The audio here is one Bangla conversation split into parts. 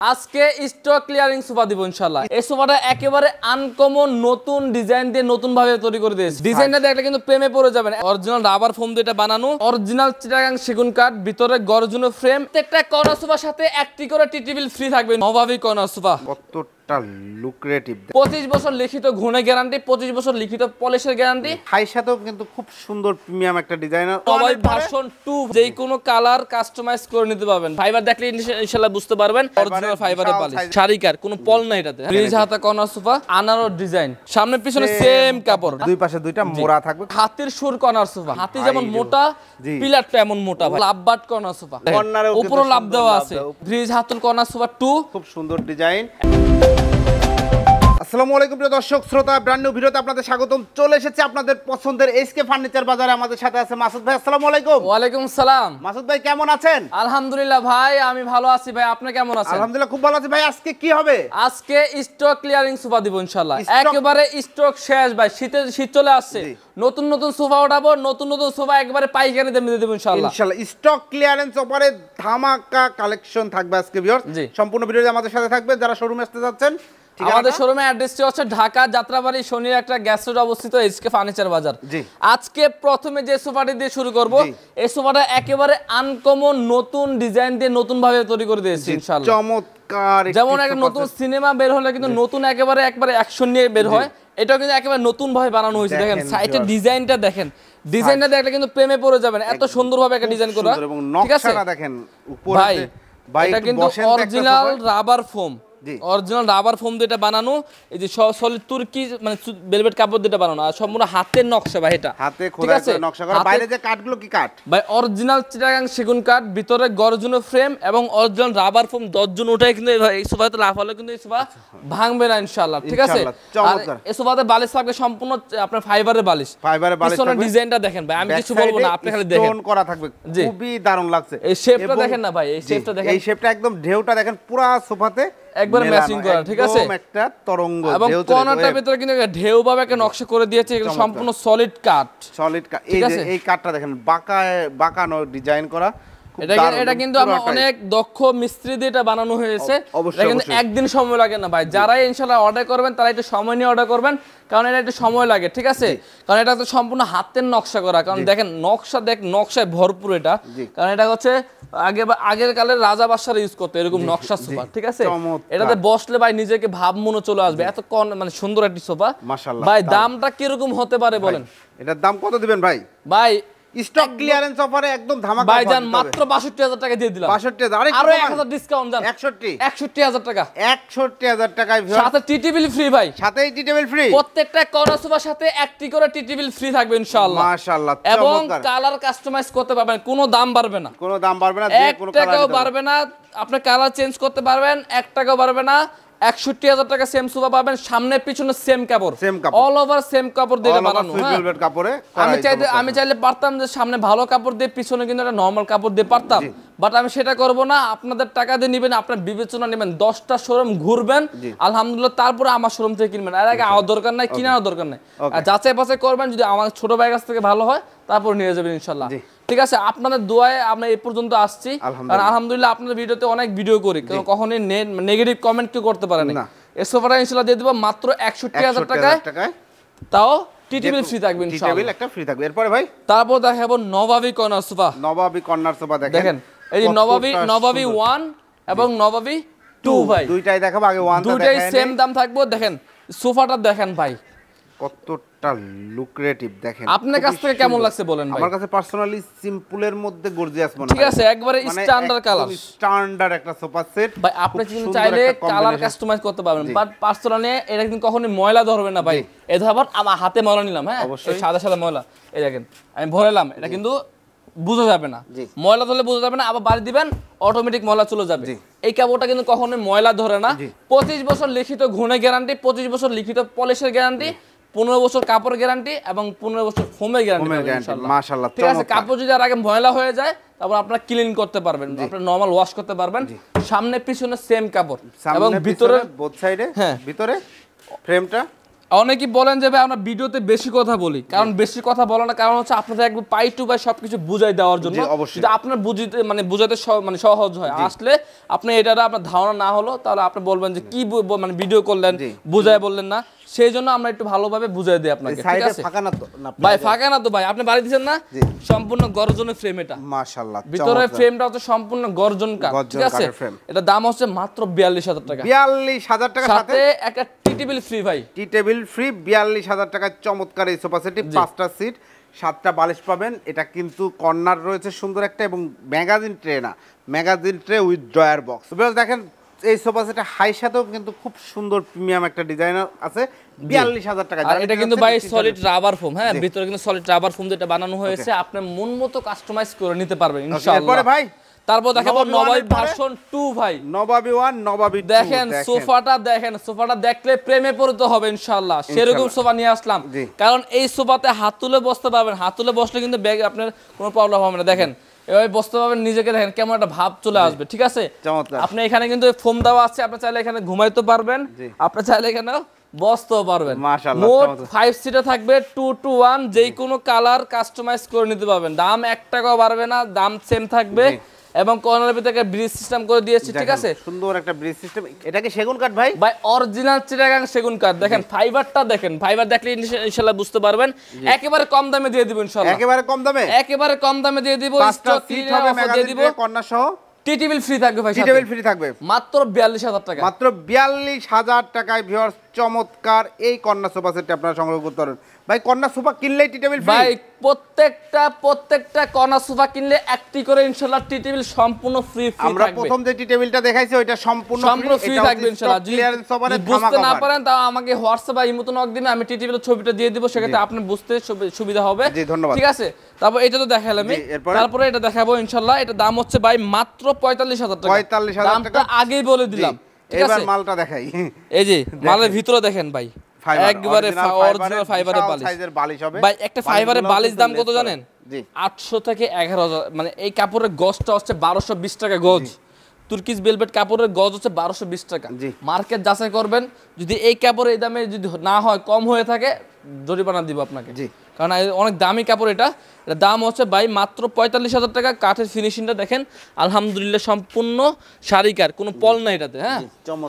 আজকে স্টক ক্লিয়ারিং সোফা দিব ইনশাআল্লাহ। এই সোফাটা একেবারে আনকমন নতুন ডিজাইন দিয়ে নতুন ভাবে তৈরি করে দিয়েছে। ডিজাইনটা দেখলে কিন্তু প্রেমে পড়ে যাবেন। অরিজিনাল রাবার ফোম দিয়ে এটা বানানো, অরিজিনাল চিটাগাং সেগুন কাঠ, ভিতরে গর্জনীয় ফ্রেম। প্রত্যেকটা কর্নার সোফার সাথে একটি করে টি টেবিল ফ্রি থাকবে। নবাবী কর্নার সোফা কতটা লুক্রেটিভ। 25 বছর লিখিত ঘুণে গ্যারান্টি, 25 বছর লিখিত পলিশের গ্যারান্টি। হাই সাথেও কিন্তু খুব সুন্দর প্রিমিয়াম একটা ডিজাইনার। সবাই ভার্সন 2 যেই কোনো কালার কাস্টমাইজ করে নিতে পারবেন। ফাইবার দেখলে ইনশাআল্লাহ বুঝতে পারবেন অরিজিনাল ফাইবারের বালিশ। শাড়িকার কোনো পল নাই এটাতে। ব্রিজ হাতা কর্নার সোফা, আনারো ডিজাইন, সামনে পিছনে সেম কাপড়, দুই পাশে দুইটা মোড়া থাকবে। হাতির সুর কর্নার সোফা, হাতি যেমন মোটা পিলারটা এমন মোটা ভাই। লাভবাট কর্নার সোফা, উপরে লাভ দেওয়া আছে। ব্রিজ হাতুল কর্নার সোফা 2, খুব সুন্দর ডিজাইন। আসসালামু আলাইকুম প্রিয় দর্শক শ্রোতা, ব্র্যান্ড নিউ ভিডিওতে আপনাদের স্বাগতম। চলে এসেছে আপনাদের পছন্দের এসকে ফার্নিচার বাজারে। আমাদের সাথে আছে মাসুদ ভাই। আসসালামু আলাইকুম। ওয়া আলাইকুম সালাম। মাসুদ ভাই কেমন আছেন? আলহামদুলিল্লাহ ভাই, আমি ভালো আছি ভাই। আপনি কেমন আছেন? আলহামদুলিল্লাহ খুব ভালো আছি ভাই। আজকে কি হবে? আজকে স্টক ক্লিয়ারিং সোফা দিব ইনশাআল্লাহ। একেবারে স্টক শেষ ভাই। শীত চলে আসছে, নতুন নতুন সোফা উঠাবো, নতুন নতুন সোফা একবারে পাইকারি দামে দিয়ে দেব ইনশাআল্লাহ। ইনশাআল্লাহ স্টক ক্লিয়ারেন্স অফারে ধামাকা কালেকশন থাকবে আজকে ভিউয়ার্স। সম্পূর্ণ ভিডিওতে আমাদের সাথে থাকবেন যারা শোরুমে আসতে যাচ্ছেন। আমাদের শোরুমের অ্যাড্রেসটি হচ্ছে ঢাকা যাত্রাবাড়ি শনির একটা গ্যাস রোড অবস্থিত এসকে ফার্নিচার বাজার। আজকে প্রথমে যে সোফাটি দিয়ে শুরু করব, এই সোফাটা একেবারে আনকমন নতুন ডিজাইন দিয়ে নতুন ভাবে তৈরি করে দিয়েছি ইনশাআল্লাহ। চমৎকার। যেমন একটা নতুন সিনেমা বের হলে কিন্তু নতুন একবারে অ্যাকশন নিয়ে বের হয়, এটাও কিন্তু একেবারে নতুন ভাবে বানানো হয়েছে। দেখেন সাইডের ডিজাইনটা দেখেন, ডিজাইনটা দেখলে কিন্তু প্রেমে পড়ে যাবেন। এত সুন্দরভাবে একটা ডিজাইন করা, ঠিক আছে? দেখেন উপরে ভাই এটা কিন্তু original rubber foam, original rubber foam দিয়ে এটা বানানো। এই যে সলিড তুর্কি মানে ভেলভেট কাপড় দিয়ে বানানো, আর সম্পূর্ণ হাতের নকশা ভাই। এটা হাতে খোদাই করে নকশা করা। বাইরে যে কাঠগুলো কি কাঠ? ভাই অরিজিনাল চিটাগাং সেগুন কাঠ, ভিতরে গর্জনীয় ফ্রেম এবং অরিজিনাল রাবার ফোম। 10 জন উঠে কিন্তু এই সোফাতে লাফালে কিন্তু এই সোফা ভাঙবে না ইনশাআল্লাহ, ঠিক আছে? আর এই সোফাতে বালিশ থাকবে সম্পূর্ণ আপনার ফাইবারের বালিশ। ফাইবারের বালিশ থাকবে। ডিজাইনটা দেখেন ভাই, আমি কিছু বলবো না, আপনি খালি দেখেন। স্টোন করা থাকবে, খুবই দারুণ লাগছে। এই শেপটা দেখেন না ভাই, এই শেপটা দেখেন। এই শেপটা একদম ঢেউটা দেখেন পুরো সোফাতে একবার ম্যাচিং করা, ঠিক আছে? একটা তরঙ্গ এবং কর্নারটার ভিতরে কিন্তু ঢেউ ভাবে একটা নকশা করে দিয়েছে। এটা সম্পূর্ণ সলিড কাঠ, সলিড কাঠ। এই যে এই কাঠটা দেখেন বাঁকানো ডিজাইন করা। এটা কিন্তু আমরা অনেক দক্ষ মিস্ত্রি দিয়ে এটা বানানো হয়েছে। এটা কিন্তু একদিন সময় লাগে না ভাই। যারা ইনশাআল্লাহ অর্ডার করবেন তারা একটু সময় নিয়ে অর্ডার করবেন, কারণ এটা একটু সময় লাগে, ঠিক আছে? কারণ এটা তো সম্পূর্ণ হাতের নকশা করা। কারণ দেখেন নকশায় ভরপুর এটা। কারণ এটা হচ্ছে আগের কালের রাজা বাদশারা ইউজ করতো এরকম নকশা সোফা, ঠিক আছে? এটাতে বসলে ভাই নিজেকে ভাব মনে চলে আসবে। এত মানে সুন্দর একটি সোফা মাশাআল্লাহ। ভাই দামটা কিরকম হতে পারে বলেন? এটার দাম কত দিবেন ভাই? ভাই স্টক ক্লিয়ারেন্স অফারে একদম ধামাকা ভাই জান, মাত্র 62,000 টাকা দিয়ে দিলাম। 62,000 আরো 1000 ডিসকাউন্ট জান। 61,000 টাকা। 61,000 টাকায় সাথে টি টেবিল ফ্রি ভাই। সাথেই টি টেবিল ফ্রি। প্রত্যেকটা কর্নার সোফার সাথে একটি করে টি টেবিল ফ্রি থাকবে ইনশাআল্লাহ। মাশাআল্লাহ। এবং কালার কাস্টমাইজ করতে পারবেন, কোনো দাম বাড়বে না। কোনো দাম বাড়বে না, যে কোনো কালার টাকাও বাড়বে না। আপনি কালার চেঞ্জ করতে পারবেন, 1 টাকাও বাড়বে না। 61,000 টাকা সেম সোফা পাবেন, সামনে পিছনে সেম কাপড়, অল ওভার সেম কাপড় দিয়ে বানানো। ভেলভেট কাপড়ে। আমি চাইলে পারতাম যে সামনে ভালো কাপড় দিয়ে পিছনে কিন্তু একটা নরমাল কাপড় দিয়ে পারতাম, বাট আমি সেটা করব না। আপনাদের টাকা দিয়ে নেবেন, আপনার বিবেচনা নেবেন, 10টা শোরুম ঘুরবেন আলহামদুলিল্লাহ, তারপরে আমার শোরুম থেকে কিনবেন। এর আগে আমার দরকার নাই, কেনার দরকার নাই। আর যাচাই বাছাই করবেন, যদি আমার ছোট ভাইয়ের কাছ থেকে ভালো হয় তারপর নিয়ে যাবেন ইনশাআল্লাহ, ঠিক আছে? আপনাদের দোয়ায় আমরা এই পর্যন্ত আসছি। আর আলহামদুলিল্লাহ আপনাদের ভিডিওতে অনেক ভিডিও করি, কখনোই নেগেটিভ কমেন্ট কেউ করতে পারে না। এই সোফাটা ইনশাআল্লাহ দিয়ে দেব মাত্র 61,000 টাকায়, তাও টি টেবিল ফ্রি থাকবে ইনশাআল্লাহ। টি টেবিল একটা ফ্রি থাকবে। এরপরে ভাই তারপর দেখাবো নবাবী কর্নার সোফা। নবাবী কর্নার সোফা দেখেন। এই যে নবাবী 1 এবং নবাবী 2 ভাই, দুইটাই দেখাবো। আগে 1টা দেখেন, দুইটাই সেম দাম থাকবে। দেখেন সোফাটা দেখেন ভাই, কতটা লুক্রেটিভ। দেখেন আপনার কাছ থেকে কেমন লাগছে বলেন ভাই? আমার কাছে পার্সোনালি সিম্পলের মধ্যে গর্জিয়াস মনে হয়, ঠিক আছে? একবারে স্ট্যান্ডার্ড কালার, স্ট্যান্ডার্ড একটা সোফা সেট ভাই। আপনি কিন্তু চাইলে কালার কাস্টমাইজ করতে পারবেন, বাট পার্সোনালি এটা কিন্তু কখনোই ময়লা ধরবে না ভাই। এই ধরবার আমার হাতে ময়লা নিলাম, হ্যাঁ এই সাদা সাদা ময়লা, এই দেখেন আমি ভরেলাম, এটা কিন্তু বোঝা যাবে না। ময়লা ধরলে বোঝা যাবে না, আবার বাড়ি দিবেন অটোমেটিক ময়লা চলে যাবে। এই কাপড়টা কিন্তু কখনোই ময়লা ধরে না। 25 বছর লিখিত ঘুণে গ্যারান্টি, 25 বছর লিখিত পলিশের গ্যারান্টি, 15 বছর কাপড় গ্যারান্টি এবং 15 বছর ফোমের গ্যারান্টি মাশাআল্লাহ, ঠিক আছে? কাপড় যদি আর আগে ময়লা হয়ে যায় তারপর আপনারা ক্লিন করতে পারবেন, আপনারা নরমাল ওয়াশ করতে পারবেন। সামনে পিছনে সেম কাপড় এবং ভিতরে বোথ সাইডে, হ্যাঁ ভিতরে ফ্রেমটা অনেকেই বলেন যে ভাই আমরা ভিডিওতে বেশি কথা বলি, কারণ বেশি কথা বলার কারণ হচ্ছে আপনাদের একবার পাই টু পাই সবকিছু বুঝাই দেওয়ার জন্য, যদি আপনার বুঝাতে মানে সহজ হয়। আসলে আপনি এটা আপনার ধারণা না হলো তাহলে আপনি বলবেন যে কি মানে ভিডিও করলেন বুঝাই বললেন না, সেই জন্য আমরা একটু ভালোভাবে বুঝাই দিই আপনাকে। ঠিক আছে ভাই, ফাঁকা না তো ভাই, আপনি বাড়ি দিচ্ছেন না, সম্পূর্ণ গর্জনের ফ্রেম এটা মাশাআল্লাহ। ভিতরের ফ্রেমটা হচ্ছে সম্পূর্ণ গর্জন কাঠ, ঠিক আছে। এটা দাম হচ্ছে মাত্র 42000 টাকা। 42000 টাকা সাথে একটা টি টেবিল ফ্রি ভাই, টি টেবিল ফ্রি 42000 টাকায় চমৎকার এই সোফা সেটটি, 5টা সিট 7টা বালিশ পাবেন। এটা কিন্তু কর্নার রয়েছে সুন্দর একটা, এবং ম্যাগাজিন ট্রে না, magazine tray with drawer box. দেখেন এই সোফা সেটের হাই সাথেও কিন্তু খুব সুন্দর প্রিমিয়াম একটা ডিজাইনার আছে 42000 টাকা। আর এটা কিন্তু ভাই সলিড রাবার ফোম, হ্যাঁ ভিতরে কিন্তু সলিড রাবার ফোম দিয়ে এটা বানানো হয়েছে, আপনি মন মতো কাস্টমাইজ করে নিতে পারবেন ইনশাআল্লাহ। এরপরে ভাই তারপর দেখাবো নবাবী ভার্সন 2 ভাই, নবাবী 1 নবাবী 2। দেখেন সোফাটা দেখলে প্রেমে পড়তে হবে ইনশাআল্লাহ, সেরকম সোফা নিয়ে আসলাম। কারণ এই সোফাতে হাত তুলে বসতে পারবেন, হাত তুলে বসলে কিন্তু ব্যাগ আপনার কোনো প্রবলেম হবে না। দেখেন এভাবে বসতে পারবেন, নিজেকে দেখেন কেমন একটা ভাব চলে আসবে, ঠিক আছে। আপনি এখানে কিন্তু ফোম দেওয়া আছে, আপনি চাইলে এখানে ঘুমাইতে পারবেন, আপনি চাইলে এখানে বসতেও পারবেন। মোট 5 সিটে থাকবে 2 to 1, যেই কোনো কালার কাস্টমাইজ করে নিতে পারবেন। দাম 1 টাকাও বাড়বে না, দাম সেম থাকবে, এবং কর্নারের ভিতরে ব্রিজ সিস্টেম করে দিয়েছি, ঠিক আছে। সুন্দর একটা ব্রিজ সিস্টেম। এটা কি সেগুন কাঠ ভাই? ভাই অরিজিনাল চিটাগাং সেগুন কাঠ। দেখেন ফাইবারটা দেখেন, ফাইবার দেখলে ইনশাআল্লাহ বুঝতে পারবেন। একেবারে কম দামে দিয়ে দিব ইনশাআল্লাহ, একেবারে কম দামে দিয়ে দিব। স্টক সিট হবে ম্যাগাজিন ট্রে কর্নার সহ, টি টেবিল ফ্রি থাকবে ভাই, টি টেবিল ফ্রি থাকবে মাত্র 42000 টাকা। মাত্র 42000 টাকায় ভিউয়ার্স চমৎকার এই কর্নার সোফা সেটটি আপনারা সংগ্রহ করতে পারেন। ভাই কর্নার সোফা কিনলেই টি টেবিল ফ্রি ভাই, প্রত্যেকটা কর্নার সোফা কিনলে একটি করে ইনশাআল্লাহ টি টেবিল সম্পূর্ণ ফ্রি থাকবে। আমরা প্রথম যে টি টেবিলটা দেখাইছি ওইটা সম্পূর্ণ ফ্রি থাকবে ইনশাআল্লাহ। যদি বুঝতে না পারেন তাও আমাকে হোয়াটসঅ্যাপ বা ইমোতে নক দিন, আমি টি টেবিলের ছবিটা দিয়ে দিব, সেক্ষেত্রে আপনি বুঝতে সুবিধা হবে। জি ধন্যবাদ। ঠিক আছে, তারপর এটা তো দেখালাম, তারপরে এটা দেখাবো ইনশাআল্লাহ। এটা দাম হচ্ছে ভাই মাত্র 45000 টাকা। 45000 টাকা দামটা আগেই বলে দিলাম, ঠিক আছে। এবার মালটা দেখাই, এই যে মালের ভিতরে দেখেন ভাই, একবারে অরিজিনাল ফাইবারের বালিশ হবে ভাই। একটা ফাইবারের বালিশ দাম কত জানেন? 800 থেকে 11000। মানে এই কাপড়ের গজটা হচ্ছে 1220 টাকা গজ। তুর্কিশ ভেলভেট কাপড়ের গজ হচ্ছে 1220 টাকা। মার্কেট যাচাই করবেন, যদি এই কাপড় এই দামে যদি না হয়, কম হয়ে থাকে, জরিমানা দিব আপনাকে, কারণ অনেক দামি কাপড়। এটা দাম হচ্ছে ভাই মাত্র 45000 টাকা। কাঠের ফিনিশিংটা দেখেন আলহামদুলিল্লাহ, সম্পূর্ণ শাড়িকার, কোনো পল নাই এটাতে, হ্যাঁ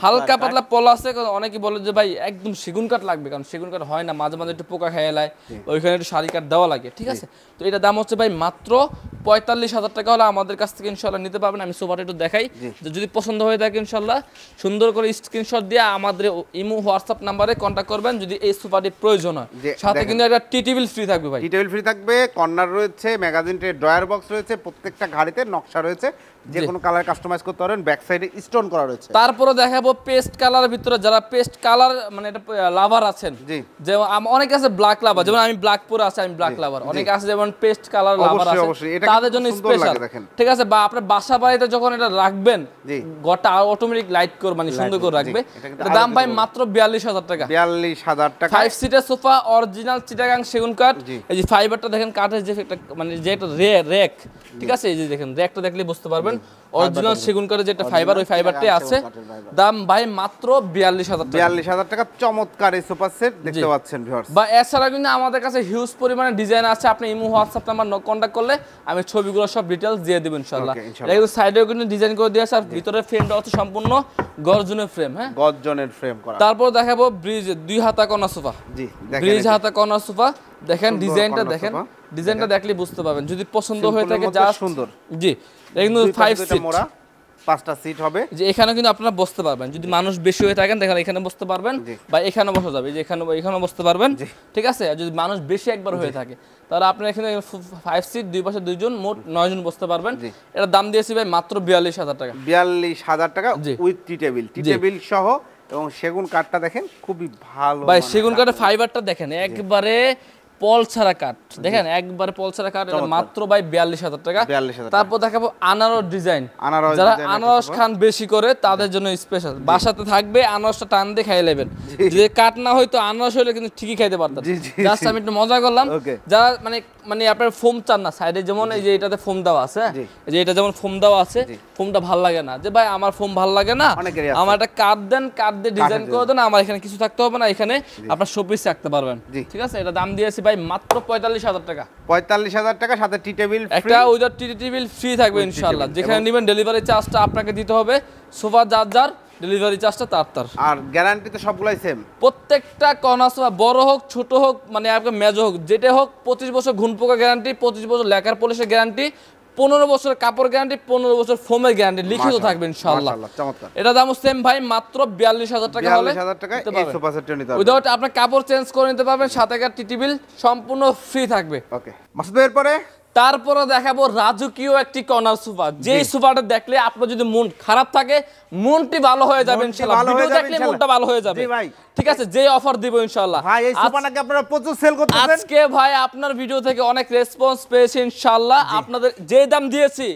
হালকা পাতলা পল আছে। অনেকে বলে যে ভাই একদম সেগুন কাঠ লাগবে, কারণ সেগুন কাঠ হয় না, মাঝে মাঝে একটু পোকা খেয়ে এলায়, ওইখানে একটু শাড়িকার দেওয়া লাগে, ঠিক আছে। তো এটা দাম হচ্ছে ভাই মাত্র 45000 টাকা হলে আমাদের কাছ থেকে ইনশাআল্লাহ নিতে পারবেন। আমি সোফাটা একটু দেখাই, যদি পছন্দ হয়ে থাকে ইনশাআল্লাহ সুন্দর করে স্ক্রিনশট দিয়ে আমাদের ইমো হোয়াটসঅ্যাপ নাম্বারে কন্ট্যাক্ট করবেন যদি এই সোফাটি প্রয়োজন হয়। সাথে কিন্তু একটা টি টেবিল ফ্রি থাকবে ভাই, টি টেবিল ফ্রি থাকবে, কর্নার রয়েছে, ম্যাগাজিন ট্রে, ড্রয়ার বক্স রয়েছে, প্রত্যেকটা ঘাড়িতে নকশা রয়েছে, যে কোনো কালার কাস্টমাইজ করতে পারবেন, ব্যাক সাইডে স্টোন করা রয়েছে। তারপরে দেখাবো পেস্ট কালারের ভিতরে, যারা পেস্ট কালার মানে এটা লাভার আছেন, যে অনেক আছে ব্ল্যাক লাভার, যেমন আমি ব্ল্যাক পরে আছে, আমি ব্ল্যাক লাভার, অনেক আছে যেমন পেস্ট কালার লাভার আছে, তাদের জন্য স্পেশাল, ঠিক আছে। বা আপনার বাসা বাড়িতে যখন এটা রাখবেন, ঘরটা অটোমেটিক লাইট করে মানে সুন্দর করে রাখবে। এটা দাম ভাই মাত্র 42000 টাকা। 42000 টাকা 5 সিটের সোফা, অরিজিনাল চিটাগাং সেগুন কাঠ। এই যে ফাইবারটা দেখেন, কাঠের যে মানে যে একটা রেক, ঠিক আছে, এই যে দেখেন রেকটা দেখলে বুঝতে পারবেন অরিজিনাল সেগুন কাঠের যেটা ফাইবার, ওই ফাইবারটাই আছে। দাম ভাই মাত্র 42000 টাকা। 42000 টাকা চমৎকার এই সোফা সেট দেখতে পাচ্ছেন ভিউয়ার্স। বা এছাড়া কিন্তু আমাদের কাছে হিউজ পরিমাণে ডিজাইন আছে, আপনি ইমো হোয়াটসঅ্যাপ নাম্বার কন্টাক্ট করলে আমি ছবিগুলো সব ডিটেইলস দিয়ে দেব ইনশাআল্লাহ। এটা সাইডেও কিন্তু ডিজাইন করে দিয়েছে, আর ভিতরে ফ্রেমটা হচ্ছে সম্পূর্ণ গর্জনের ফ্রেম, হ্যাঁ গর্জনের ফ্রেম করা। তারপর দেখাবো ব্রিজ 2 হাতা কর্নার সোফা। জি ব্রিজ হাতা কর্নার সোফা দেখেন, ডিজাইনটা দেখেন, ডিজাইনটা দেখলে বুঝতে পারবেন যদি পছন্দ হয়ে থাকে। জাস্ট সুন্দর, জি কিন্তু 5 সিট, 5টা সিট হবে, যে এখানে কিন্তু আপনারা বসতে পারবেন, যদি মানুষ বেশি হয়ে থাকেন দেখেন এখানে বসতে পারবেন, বা এখানে বসা যাবে, যে এখানে বসতে পারবেন, ঠিক আছে। আর যদি মানুষ বেশি একবার হয়ে থাকে তাহলে আপনারা এখানে 5 সিট, দুই পাশে দুইজন, মোট 9 জন বসতে পারবেন। এটার দাম দিয়েছি ভাই মাত্র 42000 টাকা। 42000 টাকা উইথ টি টেবিল সহ, এবং সেগুন কাঠটা দেখেন খুবই ভালো ভাই, সেগুন কাঠের ফাইবারটা দেখেন একবারে পল ছাড়া কাঠ, দেখেন একবারে পল ছাড়া কাঠ, এটা মাত্র ভাই 42000 টাকা। তারপর দেখাবো আনারস ডিজাইন, যারা আনারস খান বেশি করে তাদের জন্য স্পেশাল, বাসাতে থাকবে আনারসটা টান দিয়ে খাই নেবেন, যদি কাঠ না হয়তো আনারস হলে কিন্তু ঠিকই খাইতে পারতেন। জাস্ট আমি একটু মজা করলাম। যারা মানে আপনার ফোম চান না, সাইডে যেমন এই যে এটাতে ফোম দেওয়া আছে, এই যে এটা যেমন ফোম দেওয়া আছে, ফোমটা ভালো লাগে না, যে ভাই আমার ফোম ভালো লাগে না, অনেকেরই আছে। আমার একটা কার্ড দেন, কার্ড দিয়ে ডিজাইন করে দেন, আমার এখানে কিছু থাকতে হবে না, এখানে আপনার শোপিস রাখতে পারবেন। জি। ঠিক আছে, এটা দাম দিয়েছি ভাই মাত্র 45,000 টাকা। 45,000 টাকা, সাথে টি টেবিল একটা উইদাউট টি টেবিল ফ্রি থাকবে ইনশাআল্লাহ। যেখানে নেবেন ডেলিভারি চার্জটা আপনাকে দিতে হবে, সোফা যার ডেলিভারি চার্জটা তার। আর গ্যারান্টি তো সবগুলাই সেম। প্রত্যেকটা কর্নার সোফা বড় হোক ছোট হোক, মানে আপনার মেজো হোক, যেটা হোক 25 বছর ঘুণ পোকা গ্যারান্টি, 25 বছর লেকার পলিশের গ্যারান্টি, 15 বছরের কাপড় গ্যারান্টি, 15 বছর ফোমের গ্যারান্টি লিখিত থাকবে ইনশাআল্লাহ। চমৎকার। এটা দাম সেম ভাই মাত্র 42,000 টাকা হলে 42,000 টাকা এই সোফা সেটটা নিতে হবে। উইদাউট আপনার কাপড় চেঞ্জ করে নিতে পারবেন, সাথে একটা টি টেবিল সম্পূর্ণ ফ্রি থাকবে। ওকে মাসুদ ভাই, এরপরে তারপরে দেখাবো রাজকীয় একটি কর্নার সোফা, যেই সোফাটা দেখলে আপনার যদি মন খারাপ থাকে মনটি ভালো হয়ে যাবে ইনশাআল্লাহ, ভিডিও দেখলে মনটা ভালো হয়ে যাবে। জি ভাই, ঠিক আছে, যে অফার দিব ইনশাআল্লাহ। ভাই এই সোফাটাকে আপনারা প্রচুর সেল করতেছেন আজকে ভাই আপনার ভিডিও থেকে অনেক রেসপন্স পেয়েছি ইনশাআল্লাহ। আপনাদের যে দাম দিয়েছি,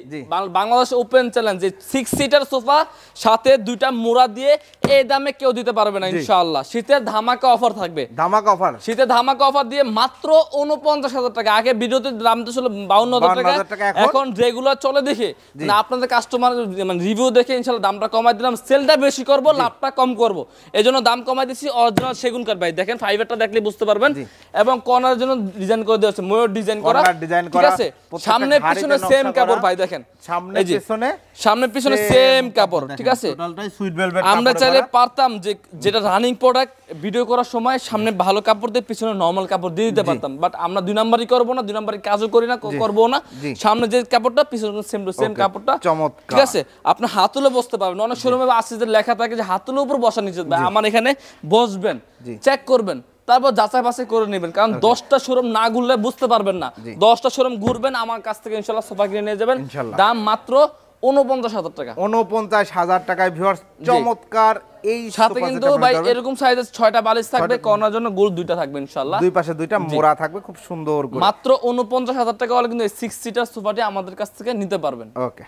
বাংলাদেশ ওপেন চ্যালেঞ্জ, যে 6 সিটার সোফা সাথে দুইটা মোড়া দিয়ে এই দামে কেউ দিতে পারবে না ইনশাআল্লাহ। শীতের ধামাকা অফার থাকবে, ধামাকা অফার। শীতের ধামাকা অফার দিয়ে মাত্র 49,000 টাকা। আগে ভিডিওতে দাম তো ছিল 52,000 টাকা, এখন রেগুলার চলে দেখে না আপনাদের কাস্টমার মানে রিভিউ দেখে ইনশাআল্লাহ দামটা কমাই দিলাম। সেলটা বেশি করব, লাভটা কম করব, এজন্য দাম কমাই দিছি। অরিজিনাল সেগুন কাঠ ভাই, দেখেন ফাইবারটা দেখলে বুঝতে পারবেন। এবং কর্নারের জন্য ডিজাইন করে দেওয়া আছে, ময়ূর ডিজাইন করা, ঠিক আছে। সামনে পিছনে সেম কাপড় ভাই, দেখেন সামনে পিছনে সেম কাপড়, ঠিক আছে। আমরা চাইলে পারতাম যে যেটা রানিং প্রোডাক্ট ভিডিও করার সময় সামনে ভালো কাপড় দিয়ে পিছনে নরমাল কাপড় দিয়ে দিতে পারতাম, বাট আমরা 2 নাম্বারই করব না, 2 নাম্বারই কাজও করি না, করব না। সামনে যে কাপড়টা পিছনে সেম টু সেম কাপড়টা, ঠিক আছে। আপনি হাত তুলে বসতে পারবেন, অনেক শোরুমে আছে যে লেখা থাকে যে হাত তুলে উপর বসা নিচে, আমার এখানে বসবেন, চেক করবেন, তারপর যাচাই বাছাই করে নেবেন, কারণ 10টা শোরুম না ঘুরলে বুঝতে পারবেন না। 10টা শোরুম ঘুরবেন, আমার কাছ থেকে ইনশাআল্লাহ সোফা কিনে নিয়ে যাবেন। দাম মাত্র 49,000 টাকা। 49,000 টাকায় ভিউয়ার্স, চমৎকার এই সাথে কিন্তু ভাই এরকম সাইজের 6টা বালিশ থাকবে, কর্নার জন্য গোল 2টা থাকবে ইনশাআল্লাহ, দুই পাশে 2টা মোড়া থাকবে খুব সুন্দর করে। মাত্র 49,000 টাকা হলে কিন্তু এই 6 সিটার সোফাটি আমাদের কাছ থেকে নিতে পারবেন। ওকে,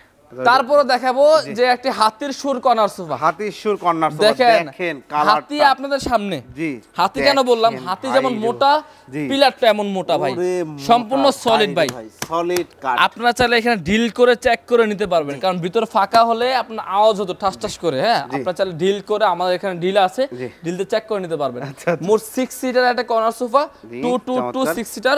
তারপরে দেখাবো যে একটি হাতির সুর কর্নার সোফা। হাতির সুর কর্নার সোফা, দেখেন কালারটা, হাতি আপনাদের সামনে। জি, হাতি কেন বললাম? হাতি যেমন মোটা, পিলারটা এমন মোটা ভাই, সম্পূর্ণ সলিড ভাই, সলিড কাঠ। আপনারা চাইলে এখানে ডিল করে চেক করে নিতে পারবেন, কারণ ভিতর ফাঁকা হলে আপনার আওয়াজ হতো ঠাস ঠাস করে। হ্যাঁ, আপনারা চাইলে ডিল করে, আমাদের এখানে ডিল আছে, ডিল দিয়ে চেক করে নিতে পারবেন। মোট 6 সিটার একটা কর্নার সোফা, 6 সিটার,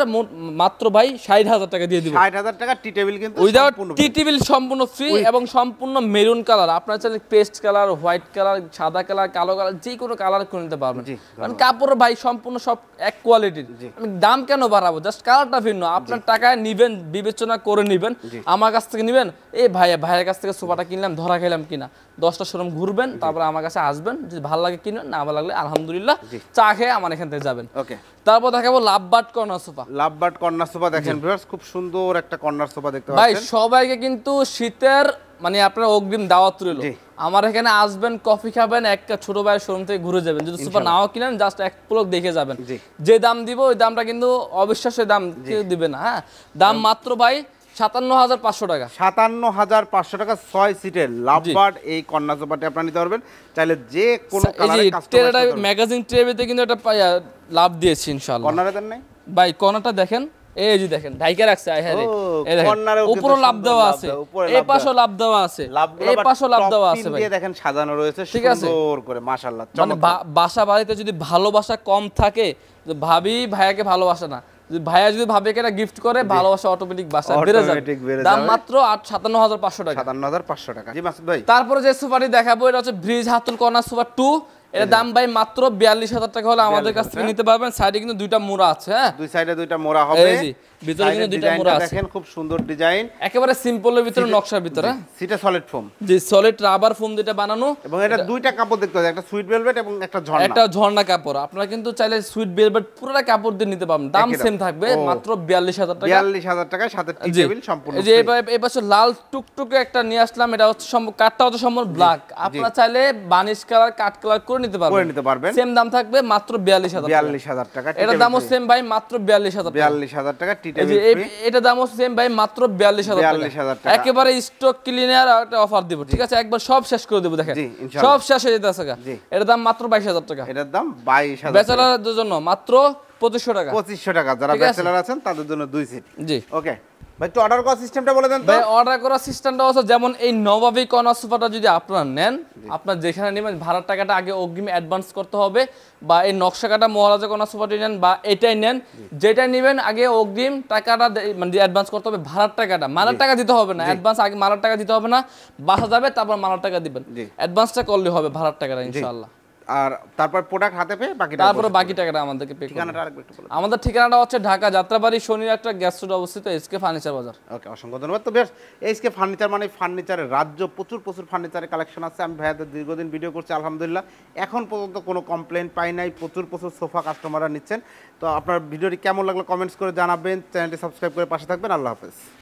মাত্র ভাই 60,000 টাকা দিয়ে দিব। 60,000 টাকা টি টেবিল, কিন্তু উইদাউট টি টেবিল সম্পূর্ণ ফ্রি এবং সম্পূর্ণ মেরুন কালার। আপনারা চাইলে পেস্ট কালার, হোয়াইট কালার, সাদা কালার, কালো কালার, যে কোনো কালার করে নিতে পারবেন। কারণ কাপড় ভাই সম্পূর্ণ সব এক কোয়ালিটির। আমি দাম কেন বাড়াবো? জাস্ট কালারটা ভিন্ন। আপনার টাকায় নিবেন, বিবেচনা করে নিবেন, আমার কাছ থেকে নিবেন। এই ভাইয়ের কাছ থেকে সোফাটা কিনলাম, ধরা খেলাম কিনা, 10টা শোরুম ঘুরবেন, তারপরে আমার কাছে আসবেন, যদি ভালো লাগে কিনবেন, না ভালো লাগলে আলহামদুলিল্লাহ চা খেয়ে আমার এখান থেকে যাবেন। ওকে, তারপর দেখাবো lovebird corner sofa. Lovebird corner sofa দেখেন ভিউয়ার্স, খুব সুন্দর একটা কর্নার সোফা দেখতে পাচ্ছেন ভাই। সবাইকে কিন্তু শীতের মানে আপনার অগ্রিম দাওয়াত রইল, আমার এখানে আসবেন, কফি খাবেন, একটা ছোট ভাইয়ের শোরুম থেকে ঘুরে যাবেন। যদি সোফা নাও কিনেন, জাস্ট এক পলক দেখে যাবেন। যে দাম দিব ওই দামটা কিন্তু অবিশ্বাস্য দাম কেউ দিবে না। হ্যাঁ, দাম মাত্র ভাই 57,500 টাকা। 57,500 টাকা 6 সিটের লাভবার্ড এই কর্নার সোফাটি আপনারা নিতে পারবেন। চাইলে যে কোনো কালারে কাস্টমাইজ করতে ম্যাগাজিন ট্রেবিতে কিন্তু একটা লাভ দিয়েছি ইনশাআল্লাহ। কর্নারে দেন নাই ভাই, কর্নারটা দেখেন, এই যে দেখেন ঢাইকা রাখছে, আয় হ্যাঁ রে, এই দেখেন উপরে লাভ দেওয়া আছে, এই পাশে লাভ দেওয়া আছে, এই পাশে লাভ দেওয়া আছে ভাই, দেখেন সাজানো রয়েছে সুন্দর করে, মাশাআল্লাহ। মানে বাসা বাড়িতে যদি ভালোবাসা কম থাকে, ভাবি ভাইয়াকে ভালোবাসে না, ভাইয়া যদি ভাবিকে একটা গিফট করে, ভালোবাসা অটোমেটিক বাসা বেড়ে যাবে। দাম মাত্র 57,500 টাকা। 57,500 টাকা। জি মাসুদ ভাই, তারপরে যে সোফাটি দেখাবো এটা হচ্ছে ব্রিজ হাতুল কর্নার সোফা 2। এর দাম ভাই মাত্র 42,000 টাকা হলে আমাদের কাছ থেকে নিতে পারবেন। সাইডে কিন্তু 2টা মোড়া আছে। হ্যাঁ, দুই সাইডে 2টা মোড়া হবে, এই জি ভিতরে কিন্তু 2টা মোড়া আছে। দেখেন খুব সুন্দর ডিজাইন, একেবারে সিম্পলের ভিতরে, নকশার ভিতরে। সিটা সলিড ফোম, জি সলিড রাবার ফোম যেটা বানানো, এবং এটা 2টা কাপড় দেখতে পাচ্ছেন, একটা সুইট ভেলভেট এবং একটা ঝর্ণা কাপড়। আপনারা কিন্তু চাইলে সুইট ভেলভেট পুরোটা কাপড় দিয়ে নিতে পারবেন, দাম সেম থাকবে, মাত্র 42,000 টাকা। 42,000 টাকায় সাথে টি টেবিল সম্পূর্ণ। এই যে এই পাশে লাল টুকটুকে একটা নিয়ে আসলাম, এটা হচ্ছে কাঠটা হচ্ছে সম্পূর্ণ ব্ল্যাক। আপনারা চাইলে বানিশ কালার, কাট কালার করে নিতে পারবেন, সেম দাম থাকবে মাত্র 42,000 টাকা। এটা দামও সেম ভাই, মাত্র 42,000 টাকা টি টেবিল। এটা দামও সেম ভাই, মাত্র 42,000 টাকা। একেবারে স্টক ক্লিনার একটা অফার দিব, ঠিক আছে, একবার সব শেষ করে দেব। দেখেন সব শেষ হয়ে যেতেছে। এটার দাম মাত্র 22,000 টাকা। এটার দাম 22,000। ব্যাচেলারদের জন্য মাত্র 2500 টাকা। 2500 টাকা, যারা ব্যাচেলার আছেন তাদের জন্য 2 সিট। জি ওকে, ভাই একটু অর্ডার করার সিস্টেমটা বলে দেন তো। ভাই অর্ডার করার সিস্টেমটা হচ্ছে যেমন এই নবাবী কর্নার সোফাটা যদি আপনারা নেন, আপনার যেখানে নেবেন ভাড়ার টাকাটা আগে অগ্রিম অ্যাডভান্স করতে হবে, বা এই নকশা কাটা মহারাজা কর্নার সোফাটি নেন বা এটাই নেন, যেটা নেবেন আগে অগ্রিম টাকাটা মানে অ্যাডভান্স করতে হবে, ভাড়ার টাকাটা, মালার টাকা দিতে হবে না, অ্যাডভান্স আগে মালার টাকা দিতে হবে না, বাসা যাবে তারপর মালার টাকা দিবেন, অ্যাডভান্সটা করলে হবে ভাড়ার টাকাটা ইনশাআল্লাহ। আর তারপর প্রোডাক্ট হাতে পেয়ে বাকিটা তারপরে বাকি টাকাটা আমাদেরকে পে করতে ঠিকানাটা হবে। আরেকবার একটু বলুন। আমাদের ঠিকানাটা হচ্ছে ঢাকা যাত্রাবাড়ি শনির একটা গ্যাস রোড অবস্থিত, এসকে ফার্নিচার বাজার। ওকে, অসংখ্য ধন্যবাদ। তো বেশ, এইচকে ফার্নিচার মানে ফার্নিচারের রাজ্য, প্রচুর ফার্নিচারের কালেকশন আছে। আমি ভাইয়াদের দীর্ঘদিন ভিডিও করছি, আলহামদুলিল্লাহ এখন পর্যন্ত কোনো কমপ্লেন পাই নাই, প্রচুর সোফা কাস্টমাররা নিচ্ছেন। তো আপনার ভিডিওটি কেমন লাগলো কমেন্টস করে জানাবেন, চ্যানেলটি সাবস্ক্রাইব করে পাশে থাকবেন। আল্লাহ হাফেজ।